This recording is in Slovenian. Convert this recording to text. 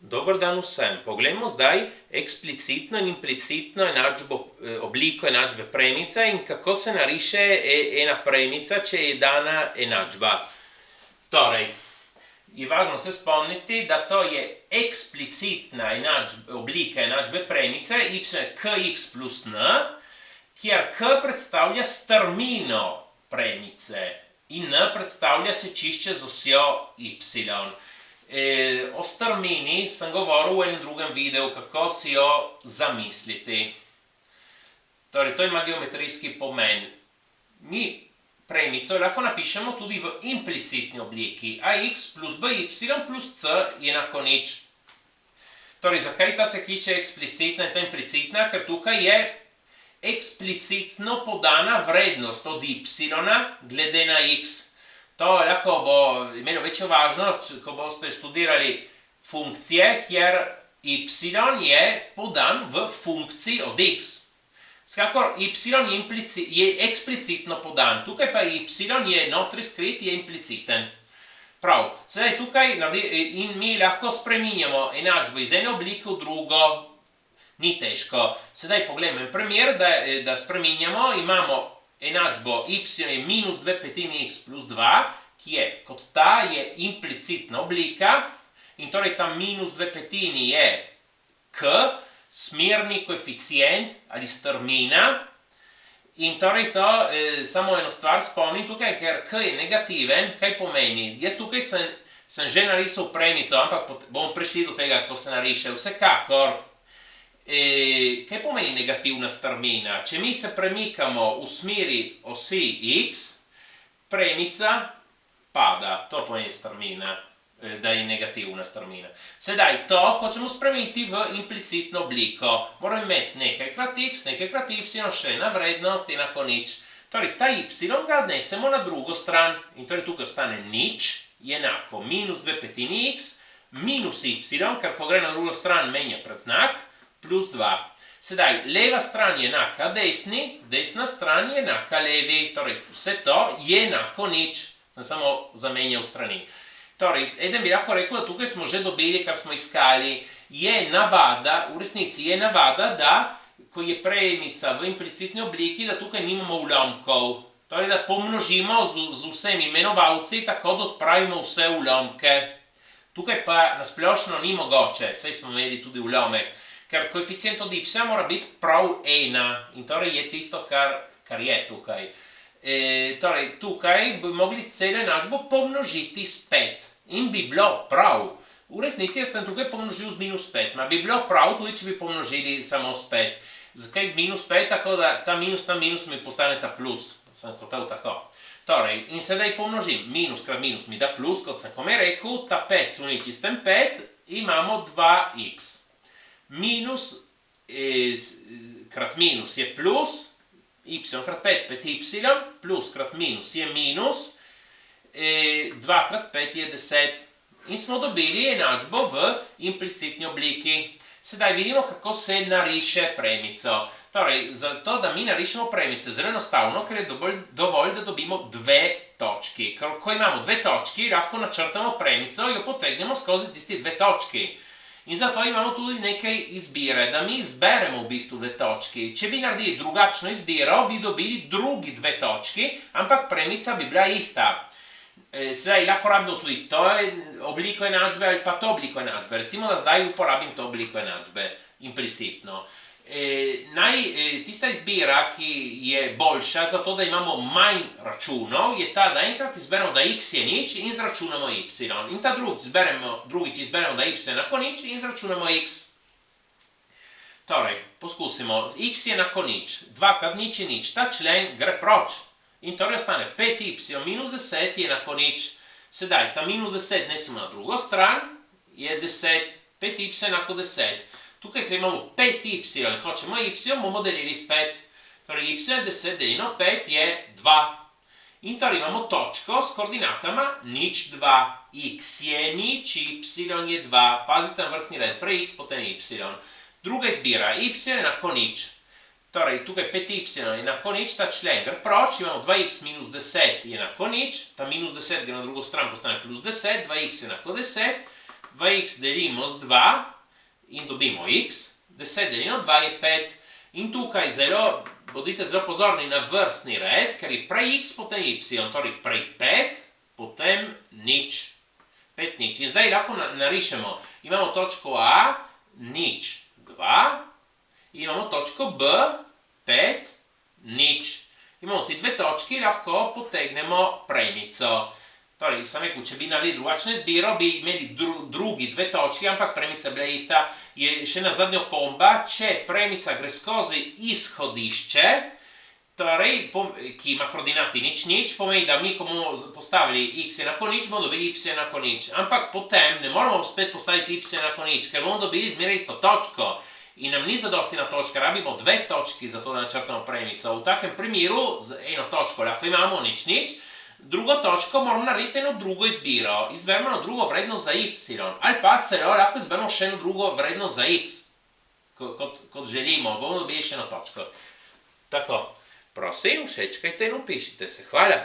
Dobar dan vsem. Poglejmo zdaj eksplicitno in implicitno obliko enačbe premice in kako se nariše ena premica, če je dana enačba. Torej, je važno se spomniti, da to je eksplicitna oblika enačbe premice y kx plus n, kjer k predstavlja strmino premice in n predstavlja sečišče z osjo y. O strmini sem govoril v enem drugem videu, kako si jo zamisliti. Torej, to ima geometrijski pomen. Mi premico lahko napišemo tudi v implicitni obliki. Ax plus by plus c je enako nič. Torej, zakaj ta se kliče eksplicitna in ta implicitna? Ker tukaj je eksplicitno podana vrednost od y glede na x. To lahko bo imelo večjo važnost, ko boste študirali funkcije, kjer y je podan v funkciji od x. Skakor y je eksplicitno podan, tukaj pa y je notri skrit, je impliciten. Prav, sedaj tukaj in mi lahko spreminjamo enačbo iz ene oblike v drugo, ni težko. Sedaj pogledamo en primer, da spreminjamo, imamo enačbo y je minus 2/5 x plus 2, ki je kot ta je implicitna oblika in torej ta minus 2/5 je k, smerni koeficient ali strmina in torej to samo eno stvar spomnim tukaj, ker k je negativen, kaj pomeni? Jaz tukaj sem že narisal premico, ampak bomo prišli do tega, ko se nariše. Vsekakor, kaj pomeni negativna strmina? Če mi se premikamo v smeri osi x, premica pada. To pomeni strmina, da je negativna strmina. Sedaj, to hočemo spremeniti v implicitno obliko. Moram imeti nekaj krat x, nekaj krat y, še ena vrednost enako nič. Torej, ta y ga odnesemo na drugo stran in torej tukaj ostane nič, je enako minus 2/5 x minus y, ker ko gre na drugo stran menja predznak, plus 2. Sedaj, leva stran je enaka desni, desna stran je enaka levi, torej vse to je enako nič, sem samo zamenjal strani. Torej, eden bi lahko rekel, da tukaj smo že dobili, kar smo iskali, je navada, v resnici je navada, da ko je premica v implicitni obliki, da tukaj nimamo ulomkov. Torej, da pomnožimo z vsemi imenovalci, tako da odpravimo vse ulomke. Tukaj pa nasplošno ni mogoče, saj smo imeli tudi ulomek. Ker koeficient od y mora biti prav 1 in torej je tisto, kar je tukaj. Torej, tukaj bi mogli celo enačbo pomnožiti s 5 in bi bilo prav. V resnici jaz sem tukaj pomnožil z minus 5, ma bi bilo prav tudi, če bi pomnožili samo s 5. Zakaj z minus 5, tako da ta minus mi postane ta plus. Sem hotel tako. Torej, in sedaj pomnožim. Minus krat minus mi da plus, kot sem kome rekel, ta 5 se uniči s tem 5, imamo 2x. Minus krat minus je plus, y krat 5, 5y, plus krat minus je minus, 2 krat 5 je 10. In smo dobili enačbo v implicitni obliki. Sedaj vidimo, kako se nariše premico. Torej, zato, da mi narišemo premice, zelo enostavno, ker je dovolj, da dobimo dve točki. Ko imamo dve točki, lahko načrtamo premico, jo potegnemo skozi tisti dve točki. In zato imamo tudi nekaj izbire, da mi izberemo v bistvu dve točki. Če bi naredili drugačno izbiro, bi dobili drugi dve točki, ampak premica bi bila ista. Sedaj lahko rabimo tudi to obliko enačbe ali pa to obliko enačbe. Recimo, da zdaj uporabim to obliko enačbe, implicitno. Tista izbira, ki je boljša, zato da imamo manj računov, je ta, da enkrat izberemo, da x je nič in izračunamo y. In ta drugič izberemo, da y je enako nič in izračunamo x. Torej, poskusimo. X je enako nič. 2 krat nič je nič. Ta člen gre proč. In torej ostane 5y minus 10 je enako nič. Sedaj, ta minus 10 nesemo na drugo stran, je 10. 5y enako 10. Tukaj, ker imamo 5y in hočemo y, bomo delili s 5. Torej, y je 10 deljeno 5 je 2. In torej imamo točko s koordinatama nič 2. X je nič, y je 2. Pazite na vrstni red, prej x, potem y. Druga izbira, y je enako nič. Torej, tukaj 5y je enako nič, ta člen gre proč, imamo 2x minus 10 je enako nič, ta minus 10 gre na drugo stran, postane plus 10, 2x je enako 10, 2x delimo z 2 in dobimo x, 10 delimo 2 je 5. In tukaj bodite zelo pozorni na vrstni red, ker je prej x, potem y, torej prej 5, potem nič. 5 nič. In zdaj lahko narišemo. Imamo točko A, nič, 2, imamo točko B, 5, nič. Imamo ti dve točki, lahko potegnemo premico. Torej, sem rekel, če bi naredili drugačno izbiro, bi imeli drugi dve točki, ampak premica bila ista. Je še na zadnjo pomba, če premica gre skozi izhodišče, torej, ki ima koordinati nič, nič, pomeni, da mi, ko bomo postavili x enako nič, bomo dobili y enako nič. Ampak potem ne moramo spet postaviti y enako nič, ker bomo dobili zmeraj isto točko. In nam ni zadosti na točka, rabimo dve točki, zato da načrtamo premico. V takem primeru, z eno točko lahko imamo nič, nič, drugo točko moramo narediti eno drugo izbiro. Izberemo eno drugo vrednost za y. Ali pa celo lahko izberemo še eno drugo vrednost za x. Kot želimo, bomo dobili še eno točko. Tako, prosim, všečkajte in upišite se. Hvala.